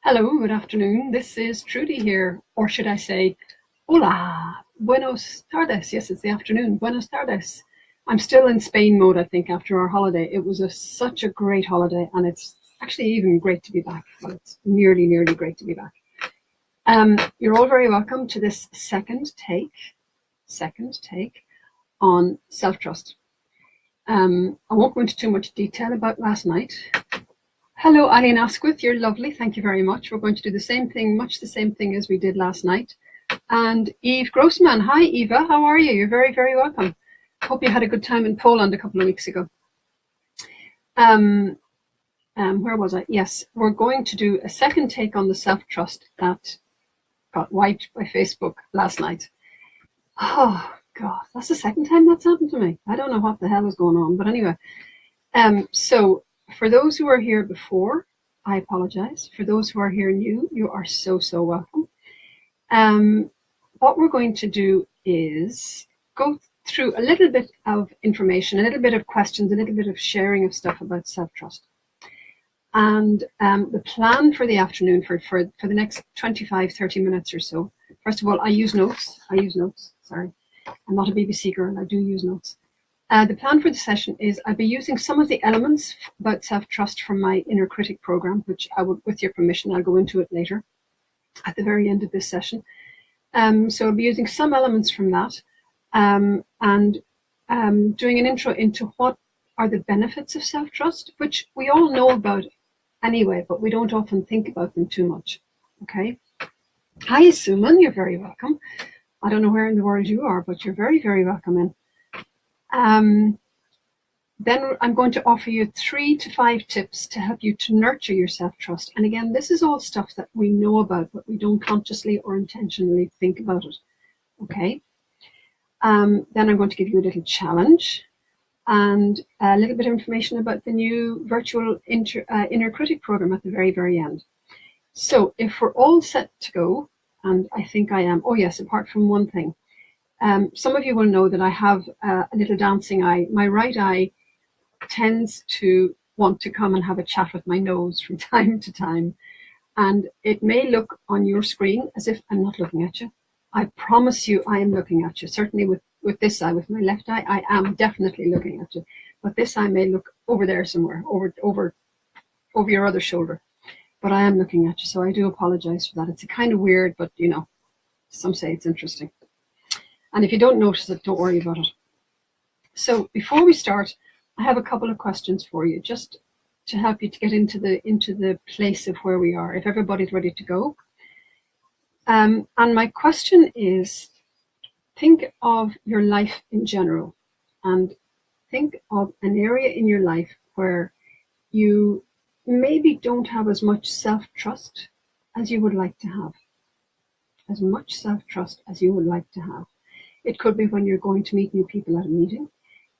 Hello, good afternoon. This is Trudy here, or should I say, hola, buenos tardes. Yes, it's the afternoon. Buenos tardes. I'm still in Spain mode, I think, after our holiday. It was such a great holiday, and it's actually even great to be back. Well, it's nearly great to be back. You're all very welcome to this second take on self-trust. I won't go into too much detail about last night. Hello, Eileen Asquith, you're lovely. Thank you very much. We're going to do the same thing, much the same thing as we did last night. And Eve Grossman. Hi, Eva. How are you? You're very, very welcome. Hope you had a good time in Poland a couple of weeks ago. Where was I? Yes, we're going to do a second take on the self-trust that got wiped by Facebook last night. Oh, God, that's the second time that's happened to me. I don't know what the hell is going on, but anyway. So for those who are here before, I apologize. For those who are here new, you are so, so welcome. What we're going to do is go through a little bit of information, a little bit of questions, a little bit of sharing of stuff about self-trust. And the plan for the afternoon, for the next 25, 30 minutes or so, first of all, I use notes. Sorry, I'm not a BBC girl. I do use notes. The plan for the session is I'll be using some of the elements about self-trust from my Inner Critic program, which I would, with your permission, I'll go into it later at the very end of this session. So I'll be using some elements from that and doing an intro into what are the benefits of self-trust, which we all know about anyway, but we don't often think about them too much. Okay. Hi, Suman, you're very welcome. I don't know where in the world you are, but you're very, very welcome in. Then I'm going to offer you 3 to 5 tips to help you to nurture your self-trust. And again, this is all stuff that we know about, but we don't consciously or intentionally think about it. Okay. Then I'm going to give you a little challenge and a little bit of information about the new virtual Inner Critic program at the very, very end. So if we're all set to go, and I think I am, oh yes, apart from one thing. Some of you will know that I have a little dancing eye. My right eye tends to want to come and have a chat with my nose from time to time. And it may look on your screen as if I'm not looking at you. I promise you I am looking at you. Certainly with this eye, with my left eye, I am definitely looking at you. But this eye may look over there somewhere, over your other shoulder. But I am looking at you, so I do apologize for that. It's a kind of weird, but you know, some say it's interesting. And if you don't notice it, don't worry about it. So before we start, I have a couple of questions for you, just to help you to get into the place of where we are, if everybody's ready to go. And my question is, think of your life in general, and think of an area in your life where you maybe don't have as much self-trust as you would like to have. As much self-trust as you would like to have. It could be when you're going to meet new people at a meeting.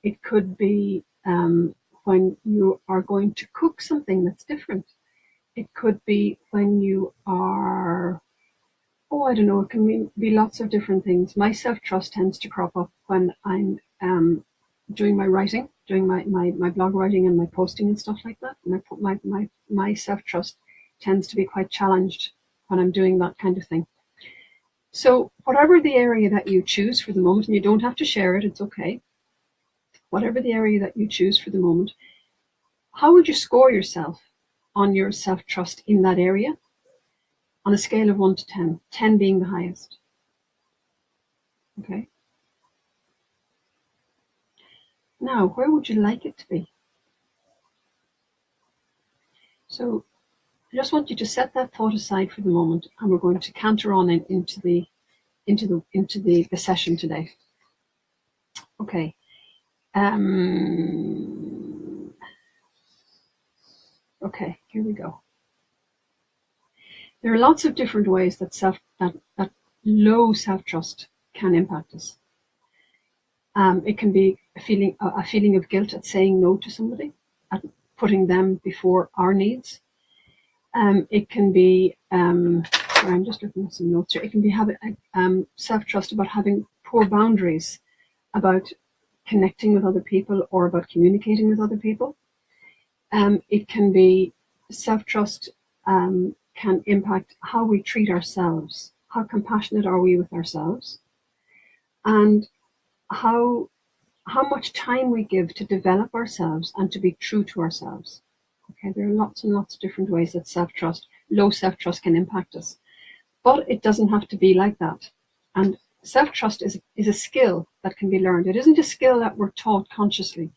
It could be when you are going to cook something that's different. It could be when you are, I don't know, it can be lots of different things. My self-trust tends to crop up when I'm doing my writing, doing my blog writing and my posting and stuff like that. And my self-trust tends to be quite challenged when I'm doing that kind of thing. So whatever the area that you choose for the moment, and you don't have to share it, it's okay. Whatever the area that you choose for the moment, how would you score yourself on your self-trust in that area on a scale of 1 to 10, 10 being the highest? Okay. Now, where would you like it to be? So I just want you to set that thought aside for the moment, and we're going to canter on into the session today. Okay. Okay, here we go. There are lots of different ways that low self-trust can impact us. It can be a feeling of guilt at saying no to somebody, at putting them before our needs. It can be, sorry, I'm just looking at some notes here. It can be having self-trust about having poor boundaries, about connecting with other people or about communicating with other people. It can be self-trust can impact how we treat ourselves. How compassionate are we with ourselves? And how much time we give to develop ourselves and to be true to ourselves. Okay, there are lots and lots of different ways that low self-trust can impact us. But it doesn't have to be like that. And self-trust is a skill that can be learned. It isn't a skill that we're taught consciously,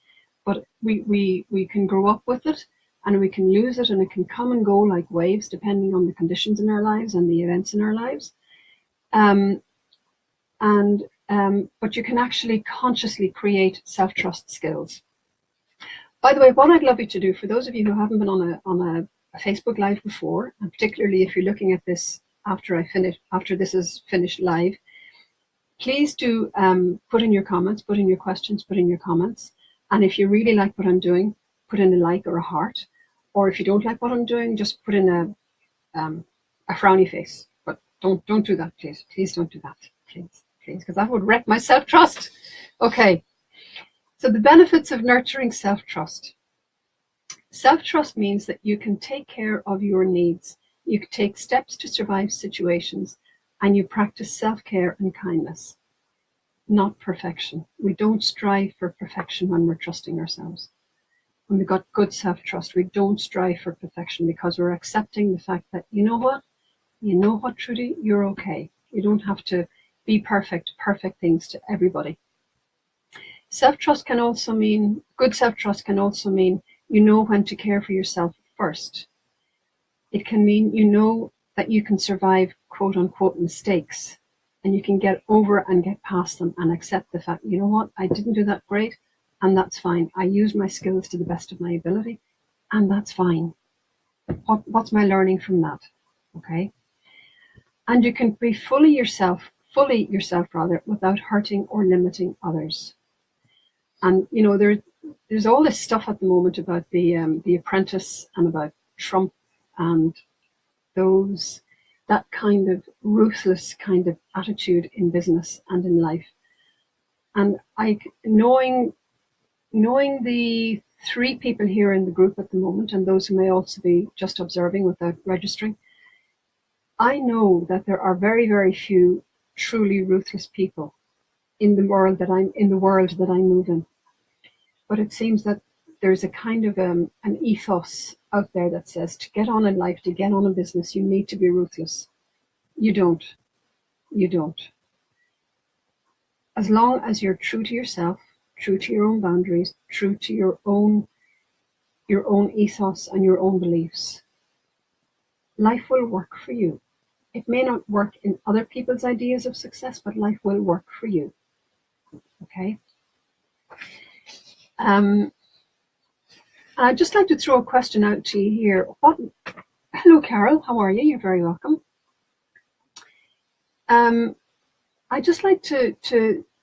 but we can grow up with it, and we can lose it, and it can come and go like waves depending on the conditions in our lives and the events in our lives. But you can actually consciously create self-trust skills. By the way, what I'd love you to do, for those of you who haven't been on a Facebook Live before, and particularly if you're looking at this after this is finished live, please do put in your comments, put in your questions, put in your comments. And if you really like what I'm doing, put in a like or a heart. Or if you don't like what I'm doing, just put in a frowny face. But don't do that, please. Please don't do that, please, because that would wreck my self-trust. Okay. So the benefits of nurturing self-trust. Self-trust means that you can take care of your needs. You can take steps to survive situations, and you practice self-care and kindness, not perfection. We don't strive for perfection when we're trusting ourselves. When we've got good self-trust, we don't strive for perfection because we're accepting the fact that, you know what, Trudy, you're okay. You don't have to be perfect things to everybody. Good self-trust can also mean you know when to care for yourself first. It can mean you know that you can survive quote unquote mistakes, and you can get over and get past them and accept the fact, you know what, I didn't do that great, and that's fine. I used my skills to the best of my ability, and that's fine. What's my learning from that? Okay. And you can be fully yourself without hurting or limiting others. And you know, there's all this stuff at the moment about the Apprentice and about Trump and that kind of ruthless kind of attitude in business and in life. And knowing the 3 people here in the group at the moment, and those who may also be just observing without registering, I know that there are very, very few truly ruthless people in the world that I move in. But it seems that there's a kind of an ethos out there that says to get on in life, to get on in business, you need to be ruthless. You don't. As long as you're true to yourself, true to your own boundaries, true to your own ethos and your own beliefs, life will work for you. It may not work in other people's ideas of success, but life will work for you. Okay? I'd just like to throw a question out to you here. Hello, Carol. How are you? You're very welcome. I'd just like to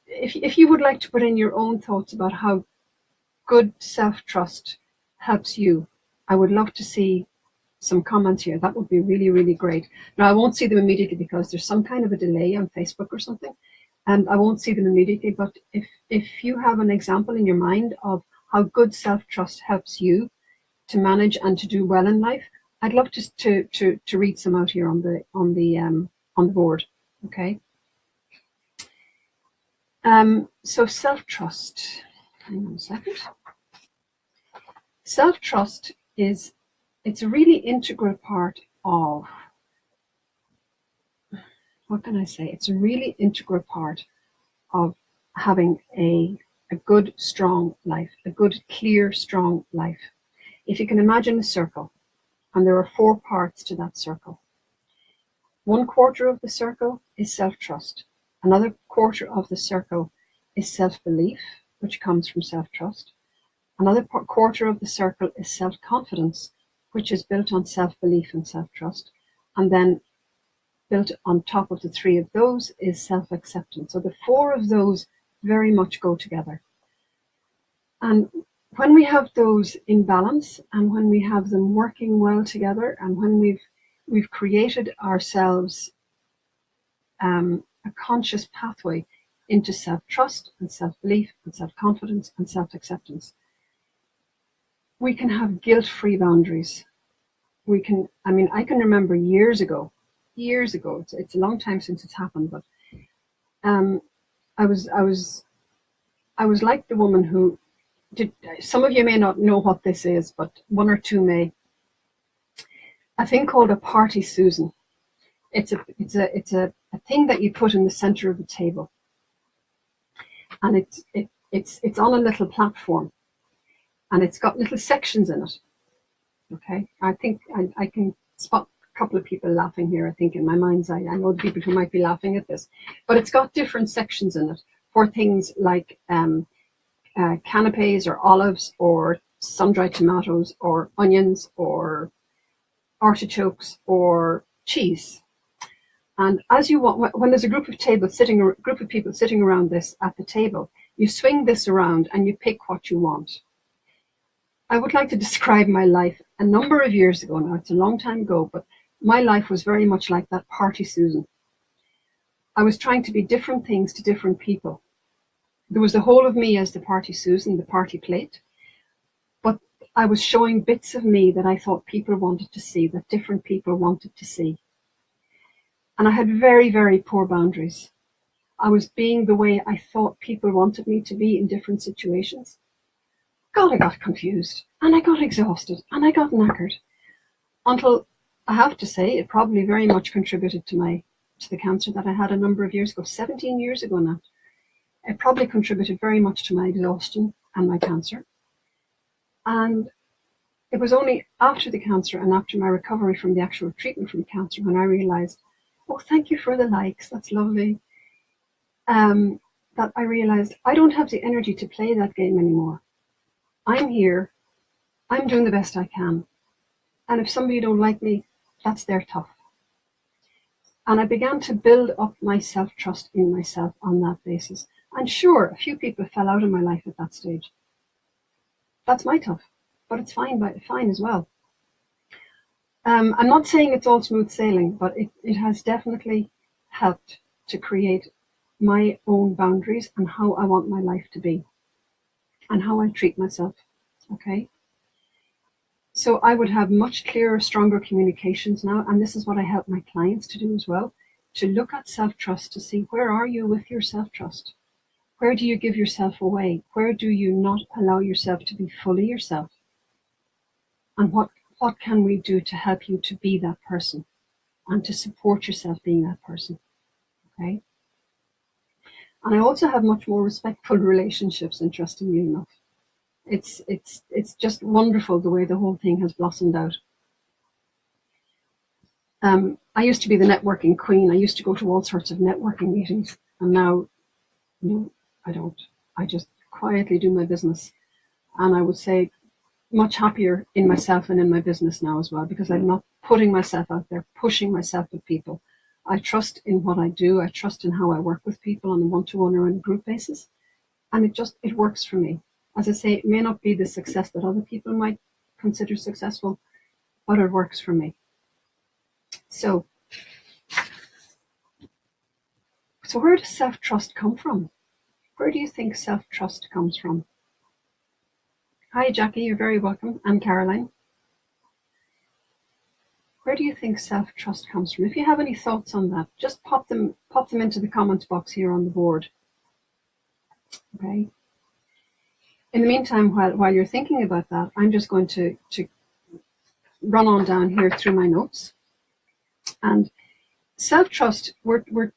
if you would like to put in your own thoughts about how good self-trust helps you, I would love to see some comments here. That would be really, really great. Now, I won't see them immediately because there's some kind of a delay on Facebook or something, and I won't see them immediately. But if you have an example in your mind of how good self-trust helps you to manage and to do well in life, I'd love to read some out here on the board. Okay. So self-trust. Hang on a second. Self-trust it's a really integral part of, what can I say? It's a really integral part of having a good, strong life, a good, clear, strong life. If you can imagine a circle, and there are 4 parts to that circle. 1/4 of the circle is self-trust. Another 1/4 of the circle is self-belief, which comes from self-trust. Another 1/4 of the circle is self-confidence, which is built on self-belief and self-trust. And then built on top of the 3 of those is self-acceptance. So the 4 of those very much go together. And when we have those in balance, and when we have them working well together, and when we've created ourselves a conscious pathway into self-trust and self-belief and self-confidence and self-acceptance, we can have guilt-free boundaries. we can, I mean, I can remember years ago, it's a long time since it's happened, but um, I was, I was, I was like the woman who did, some of you may not know what this is, but one or two may, a thing called a party Susan. It's a thing that you put in the center of the table, and it's on a little platform, and it's got little sections in it. Okay, I think I can spot a couple of people laughing here. I think in my mind's eye, I know the people who might be laughing at this, but it's got different sections in it for things like canapes or olives or sun-dried tomatoes or onions or artichokes or cheese. And as you want, when there's a group of people sitting around this at the table, you swing this around and you pick what you want. I would like to describe my life a number of years ago now. It's a long time ago, but my life was very much like that party Susan. I was trying to be different things to different people. There was the whole of me as the party Susan, the party plate, but I was showing bits of me that I thought people wanted to see, that different people wanted to see. And I had very, very poor boundaries. I was being the way I thought people wanted me to be in different situations. God, I got confused, and I got exhausted, and I got knackered, until I have to say it probably very much contributed to the cancer that I had a number of years ago, 17 years ago now. It probably contributed very much to my exhaustion and my cancer. And it was only after the cancer and after my recovery from the actual treatment from cancer when I realized, oh, thank you for the likes, that's lovely, that I realized I don't have the energy to play that game anymore. I'm here, I'm doing the best I can. And if somebody don't like me, that's their tough. And I began to build up my self-trust in myself on that basis. And sure, a few people fell out of my life at that stage. That's my tough, but it's fine as well. I'm not saying it's all smooth sailing, but it has definitely helped to create my own boundaries and how I want my life to be and how I treat myself. Okay. So I would have much clearer, stronger communications now. And this is what I help my clients to do as well, to look at self-trust, to see where are you with your self-trust? Where do you give yourself away? Where do you not allow yourself to be fully yourself? And what can we do to help you to be that person and to support yourself being that person? Okay. And I also have much more respectful relationships, interestingly enough. It's just wonderful the way the whole thing has blossomed out. I used to be the networking queen. I used to go to all sorts of networking meetings, and now, no, I don't. I just quietly do my business, and I would say much happier in myself and in my business now as well, because I'm not putting myself out there, pushing myself with people. I trust in what I do. I trust in how I work with people on a one-to-one or on a group basis, and it works for me. As I say, it may not be the success that other people might consider successful, but it works for me. So where does self-trust come from? Where do you think self-trust comes from? Hi, Jackie, you're very welcome. And Caroline. Where do you think self-trust comes from? If you have any thoughts on that, just pop them into the comments box here on the board. Okay. In the meantime, while you're thinking about that, I'm just going to run on down here through my notes. And self-trust, we're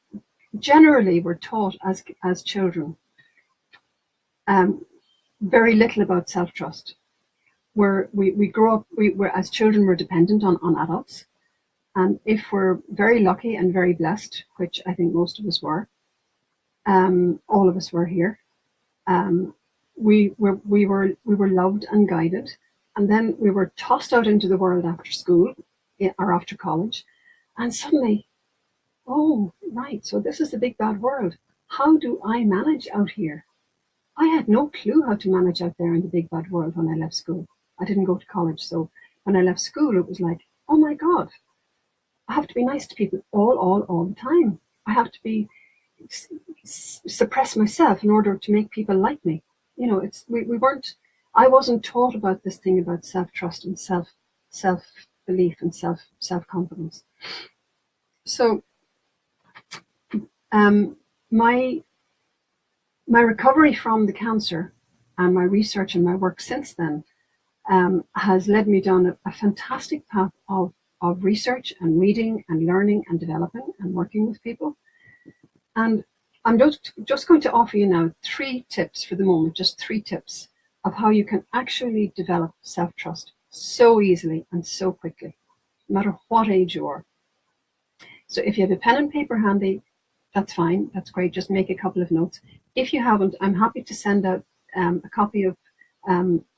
generally taught as children very little about self-trust. We grow up, we're as children, we're dependent on adults. And if we're very lucky and very blessed, which I think most of us were, all of us were here, we were loved and guided, and then we were tossed out into the world after school or after college, and suddenly, oh, right, so this is the big bad world. How do I manage out here? I had no clue how to manage out there in the big bad world when I left school. I didn't go to college, so when I left school, it was like, oh my God, I have to be nice to people all the time. I have to suppress myself in order to make people like me. You know, I wasn't taught about this thing about self-trust and self self-belief and self-confidence. So my recovery from the cancer and my research and my work since then has led me down a fantastic path of research and reading and learning and developing and working with people. And I'm just going to offer you now 3 tips for the moment, just 3 tips of how you can actually develop self-trust so easily and so quickly, no matter what age you are. So if you have a pen and paper handy, that's fine, that's great, just make a couple of notes. If you haven't, I'm happy to send out a copy of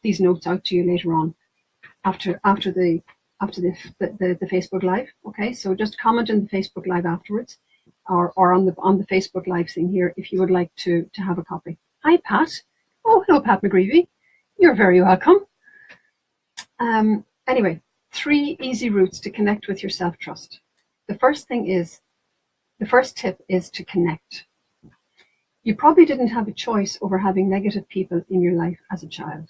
these notes out to you later on after the Facebook Live. Okay, so just comment in the Facebook Live afterwards, or on the Facebook Live thing here if you would like to have a copy. Hi, Pat. Oh, hello, Pat McGreevy. You're very welcome. Anyway, 3 easy routes to connect with your self-trust. The first tip is to connect. You probably didn't have a choice over having negative people in your life as a child.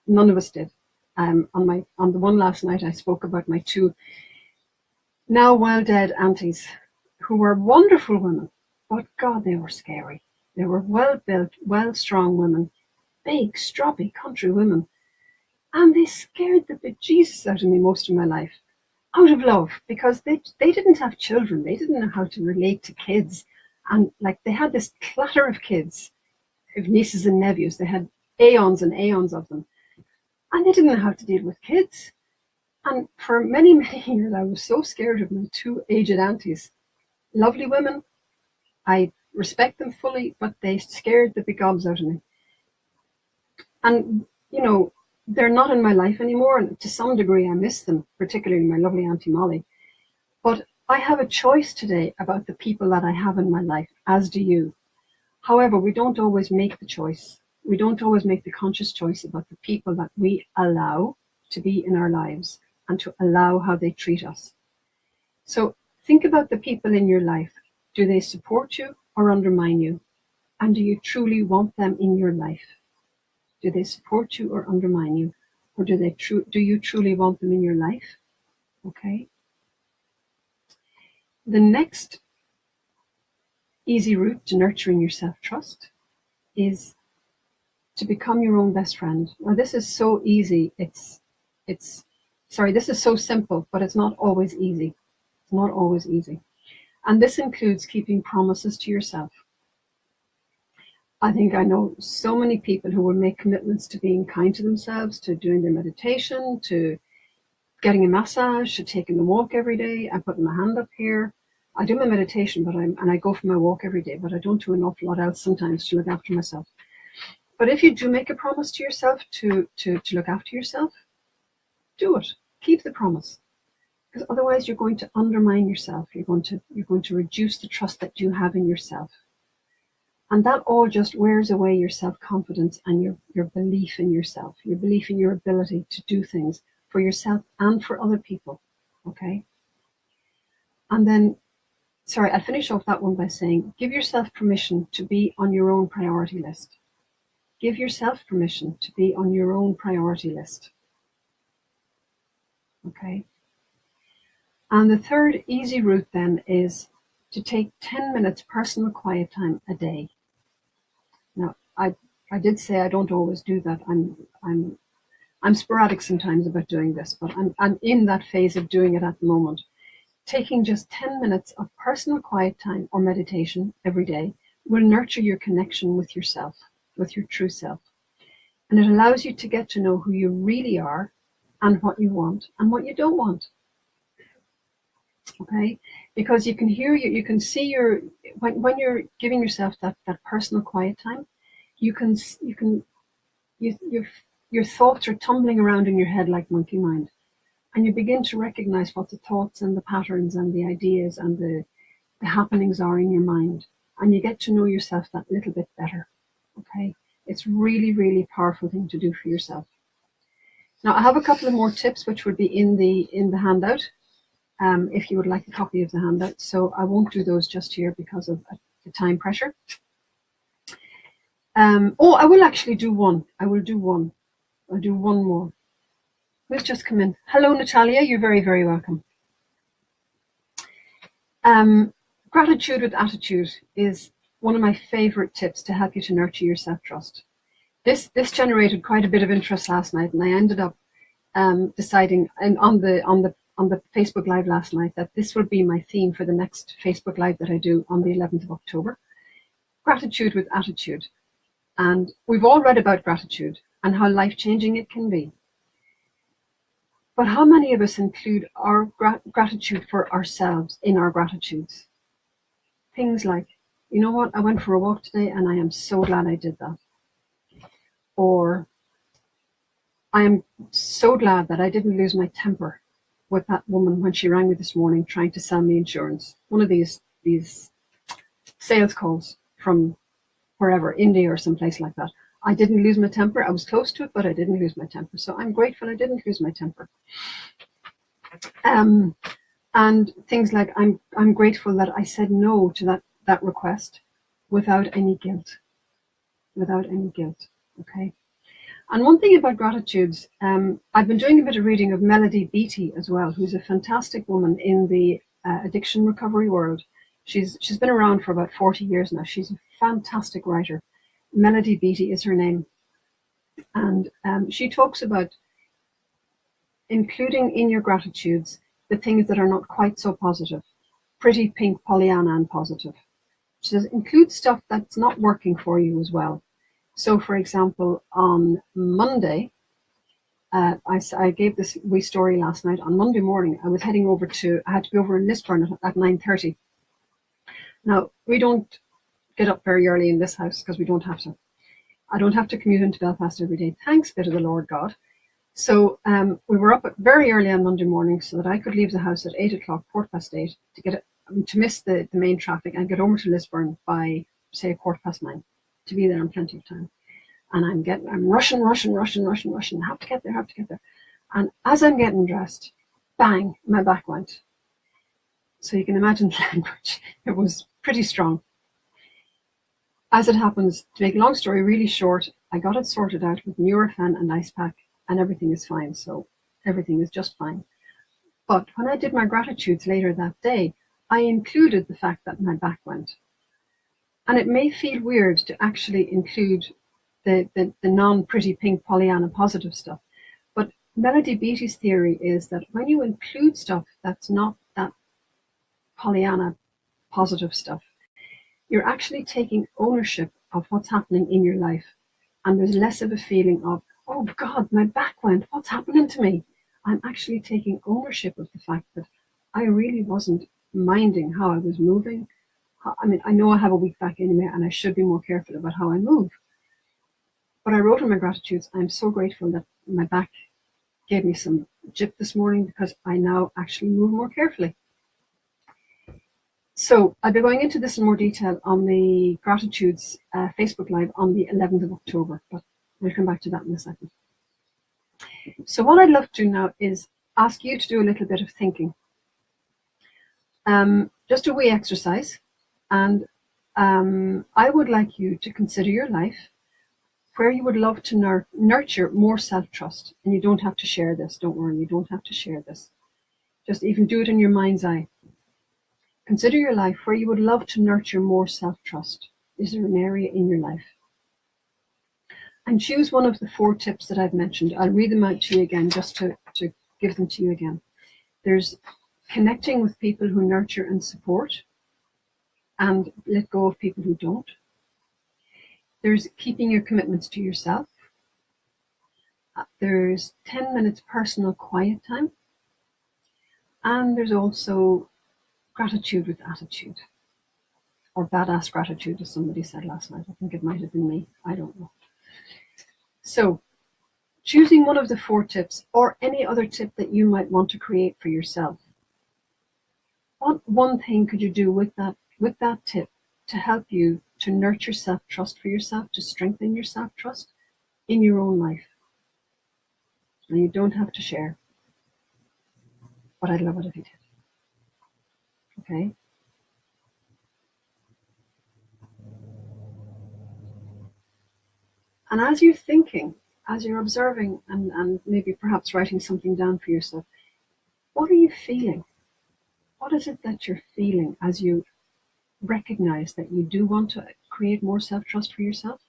None of us did. On the one last night, I spoke about my 2 now well dead aunties, who were wonderful women, but God, they were scary. They were well-built, well-strong women, big, stroppy country women, and they scared the bejesus out of me most of my life, out of love, because they didn't have children. They didn't know how to relate to kids, and like they had this clatter of kids, of nieces and nephews. They had aeons and aeons of them, and they didn't know how to deal with kids. And for many, many years, I was so scared of my 2 aged aunties. Lovely women, I respect them fully, but they scared the big gobs out of me. And, you know, they're not in my life anymore, and to some degree I miss them, particularly my lovely Auntie Molly. But I have a choice today about the people that I have in my life, as do you. However, we don't always make the choice. We don't always make the conscious choice about the people that we allow to be in our lives and to allow how they treat us. So think about the people in your life. Do they support you or undermine you? And do you truly want them in your life? Do they support you or undermine you? Or do you truly want them in your life? Okay. The next easy route to nurturing your self-trust is to become your own best friend. Now, this is so easy. This is so simple, but it's not always easy. It's not always easy. And this includes keeping promises to yourself. I think I know so many people who will make commitments to being kind to themselves, to doing their meditation, to getting a massage, to taking a walk every day. I'm putting my hand up here. I do my meditation, and I go for my walk every day, but I don't do an awful lot else sometimes to look after myself. But if you do make a promise to yourself to look after yourself, do it. Keep the promise, because otherwise you're going to undermine yourself. You're going to reduce the trust that you have in yourself. And that all just wears away your self-confidence and your belief in yourself, your belief in your ability to do things for yourself and for other people, okay? And then, I'll finish off that one by saying, give yourself permission to be on your own priority list. Give yourself permission to be on your own priority list, okay? And the third easy route then is to take 10 minutes personal quiet time a day. Now, I did say I don't always do that. I'm sporadic sometimes about doing this, but I'm in that phase of doing it at the moment. Taking just 10 minutes of personal quiet time or meditation every day will nurture your connection with yourself, with your true self. And it allows you to get to know who you really are and what you want and what you don't want. Okay, because you can see when you're giving yourself that personal quiet time, your thoughts are tumbling around in your head like monkey mind, and you begin to recognize what the thoughts and the patterns and the ideas and the happenings are in your mind, and you get to know yourself that little bit better. Okay, it's really, really powerful thing to do for yourself. Now, I have a couple of more tips which would be in the handout. If you would like a copy of the handout. So I won't do those just here because of the time pressure. I will actually do one. I'll do one more. Who's just come in? Hello, Natalia. You're very, very welcome. Gratitude with attitude is one of my favorite tips to help you to nurture your self-trust. This generated quite a bit of interest last night, and I ended up deciding on the Facebook Live last night that this will be my theme for the next Facebook Live that I do on the 11th of October. Gratitude with attitude. And we've all read about gratitude and how life-changing it can be. But how many of us include our gratitude for ourselves in our gratitudes? Things like, you know what, I went for a walk today and I am so glad I did that. Or, I am so glad that I didn't lose my temper with that woman when she rang me this morning trying to sell me insurance. One of these sales calls from wherever, India or someplace like that. I didn't lose my temper. I was close to it, but I didn't lose my temper. So I'm grateful I didn't lose my temper. And things like I'm grateful that I said no to that request without any guilt. Without any guilt. Okay. And one thing about gratitudes, I've been doing a bit of reading of Melody Beattie as well, who's a fantastic woman in the addiction recovery world. She's been around for about 40 years now. She's a fantastic writer. Melody Beattie is her name. And she talks about including in your gratitudes the things that are not quite so positive. Pretty pink Pollyanna and positive. She says include stuff that's not working for you as well. So, for example, on Monday, I gave this wee story last night. On Monday morning, I was heading over I had to be over in Lisburn at 9:30. Now, we don't get up very early in this house because we don't have to. I don't have to commute into Belfast every day. Thanks be to the Lord God. So we were up very early on Monday morning so that I could leave the house at 8 o'clock, 8:15, to miss the main traffic and get over to Lisburn by, say, 9:15, to be there in plenty of time. And I'm rushing. Have to get there. And as I'm getting dressed, bang, my back went. So you can imagine the language. It was pretty strong. As it happens, to make a long story really short, I got it sorted out with Nurofen and ice pack, and everything is fine. So everything is just fine. But when I did my gratitudes later that day, I included the fact that my back went. And it may feel weird to actually include the non-pretty pink Pollyanna positive stuff. But Melody Beattie's theory is that when you include stuff that's not that Pollyanna positive stuff, you're actually taking ownership of what's happening in your life. And there's less of a feeling of, oh God, my back went, what's happening to me? I'm actually taking ownership of the fact that I really wasn't minding how I was moving. I mean, I know I have a weak back anyway, and I should be more careful about how I move. But I wrote in my gratitudes, I'm so grateful that my back gave me some jip this morning because I now actually move more carefully. So I'll be going into this in more detail on the Gratitudes Facebook Live on the 11th of October, but we'll come back to that in a second. So what I'd love to do now is ask you to do a little bit of thinking. Just a wee exercise, and I would like you to consider your life where you would love to nurture more self-trust. And you don't have to share this, don't worry, you don't have to share this. Just even do it in your mind's eye. Consider your life where you would love to nurture more self-trust. Is there an area in your life? And choose one of the 4 tips that I've mentioned. I'll read them out to you again just to give them to you again. There's connecting with people who nurture and support and let go of people who don't. There's keeping your commitments to yourself. There's 10 minutes personal quiet time. And there's also gratitude with attitude. Or badass gratitude, as somebody said last night. I think it might have been me. I don't know. So, choosing one of the 4 tips or any other tip that you might want to create for yourself. What one thing could you do with that tip to help you to nurture self-trust for yourself, to strengthen your self-trust in your own life? And you don't have to share, but I'd love it if you did. Okay? And as you're thinking, as you're observing and maybe perhaps writing something down for yourself, what are you feeling? What is it that you're feeling as you recognize that you do want to create more self-trust for yourself,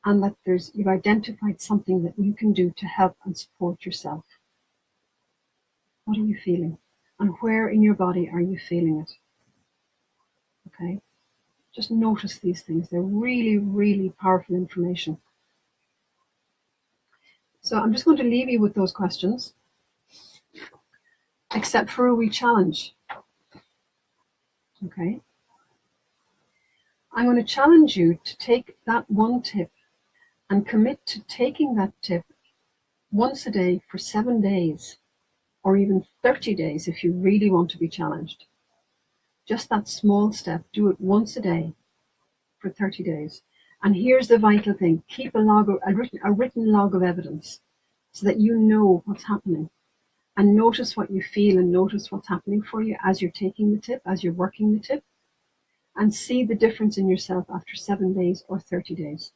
and that you've identified something that you can do to help and support yourself? What are you feeling? And where in your body are you feeling it? Okay. Just notice these things. They're really, really powerful information. So I'm just going to leave you with those questions, except for a wee challenge. Okay. I'm going to challenge you to take that one tip and commit to taking that tip once a day for 7 days, or even 30 days if you really want to be challenged. Just that small step. Do it once a day for 30 days. And here's the vital thing. Keep a written log of evidence so that you know what's happening. And notice what you feel and notice what's happening for you as you're taking the tip, as you're working the tip. And see the difference in yourself after 7 days or 30 days.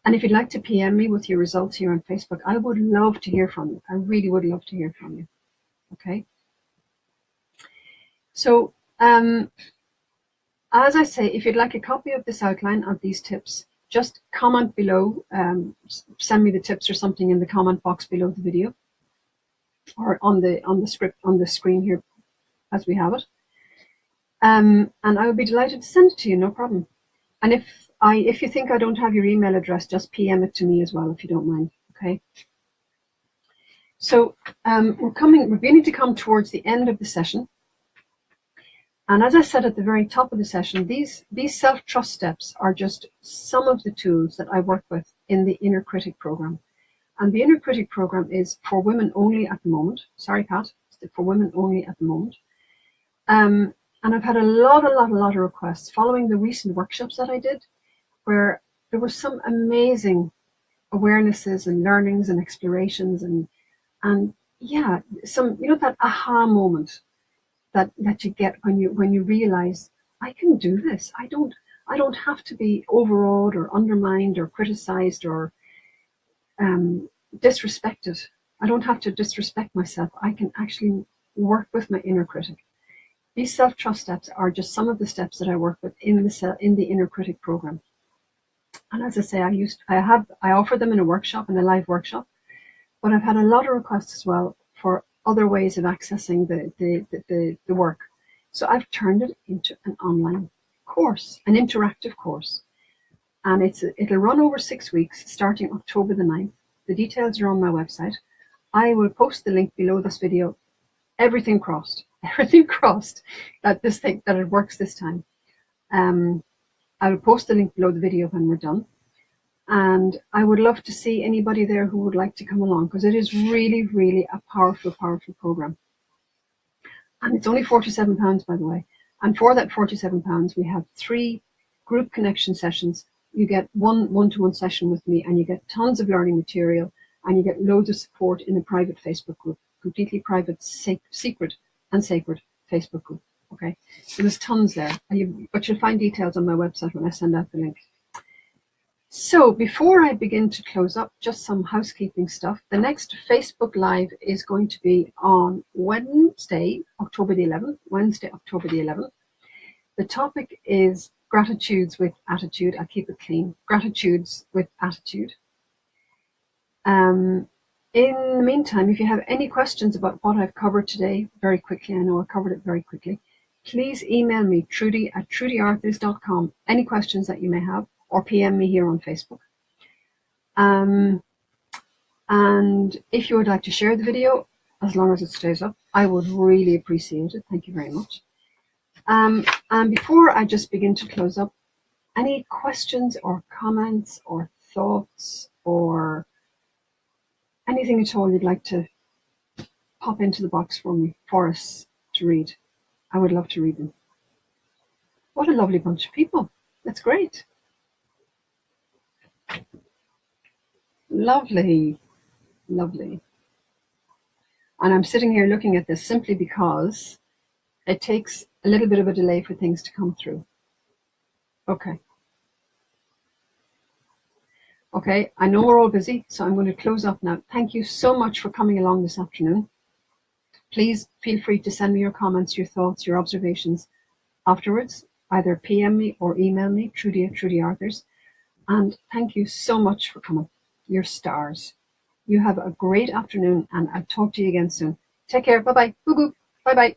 And if you'd like to PM me with your results here on Facebook, I would love to hear from you. I really would love to hear from you. Okay? So, as I say, if you'd like a copy of this outline of these tips, just comment below, send me the tips or something in the comment box below the video, or on the script on the screen here as we have it. And I would be delighted to send it to you, no problem. And if you think I don't have your email address, just PM it to me as well, if you don't mind. Okay. So we're beginning to come towards the end of the session. And as I said at the very top of the session, these self-trust steps are just some of the tools that I work with in the Inner Critic program. And the Inner Critic program is for women only at the moment. Sorry, Pat, it's for women only at the moment. And I've had a lot of requests following the recent workshops that I did, where there were some amazing awarenesses and learnings and explorations and yeah, some, that aha moment that you get when you realize, I can do this. I don't have to be overawed or undermined or criticized or disrespected. I don't have to disrespect myself. I can actually work with my inner critic. These self-trust steps are just some of the steps that I work with in the Inner Critic program. And as I say, I offer them in a workshop, in a live workshop, but I've had a lot of requests as well for other ways of accessing the work. So I've turned it into an online course, an interactive course. And it'll run over 6 weeks, starting October the 9th. The details are on my website. I will post the link below this video. Everything crossed that it works this time. I will post the link below the video when we're done. And I would love to see anybody there who would like to come along, because it is really, really a powerful program. And it's only £47, by the way. And for that £47, we have 3 group connection sessions. You get one-to-one session with me, and you get tons of learning material, and you get loads of support in a private Facebook group, completely private, secret and sacred Facebook group. Okay, so there's tons there, but you'll find details on my website when I send out the link. So before I begin to close up, just some housekeeping stuff. The next Facebook Live is going to be on Wednesday, October the 11th. The topic is gratitudes with attitude. I'll keep it clean. Gratitudes with attitude. In the meantime, if you have any questions about what I've covered today, very quickly, I know I covered it very quickly, please email me, Trudy at trudyarthurs.com, any questions that you may have, or PM me here on Facebook. And if you would like to share the video, as long as it stays up, I would really appreciate it. Thank you very much. And before I just begin to close up, any questions or comments or thoughts or anything at all you'd like to pop into the box for us to read? I would love to read them. What a lovely bunch of people. That's great. Lovely. Lovely. And I'm sitting here looking at this simply because it takes a little bit of a delay for things to come through. Okay. Okay, I know we're all busy, so I'm going to close up now. Thank you so much for coming along this afternoon. Please feel free to send me your comments, your thoughts, your observations afterwards. Either PM me or email me, Trudy at Trudy Arthurs. And thank you so much for coming. You're stars. You have a great afternoon, and I'll talk to you again soon. Take care. Bye-bye. Boo-boo. Bye-bye.